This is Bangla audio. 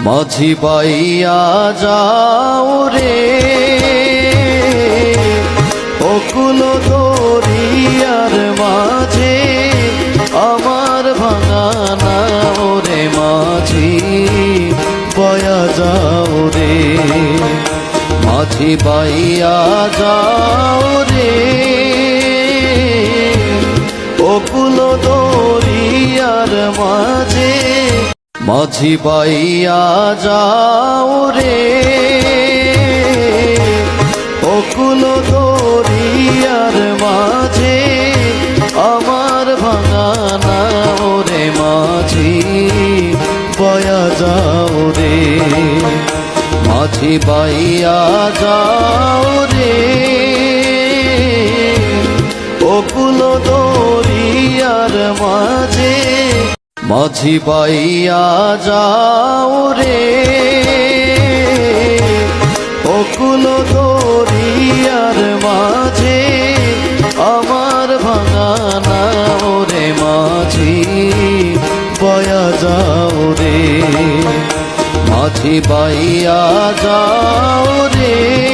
মাঝি বাইয়া যাও রে অকুল দরিয়ার মাঝে আমার ভাঙা নাও রে মাঝি বয়া যাও রে মাঝি বাইয়া যাও রে অকুল দরিয়ার মাঝে মাঝি বাইয়া যাও রে অকুল দরিয়ার মাঝে আমার ভাঙা নাও রে মাঝি বয়া যাও রে মাঝি বাইয়া যাও রে অকুল দরিয়ার মাঝে মাঝি বাইয়া যাও রে অকুল দরিয়ার মাঝে আমার ভাঙা নাও রে মাঝি বয়া যাও রে মাঝি বাইয়া যাও রে।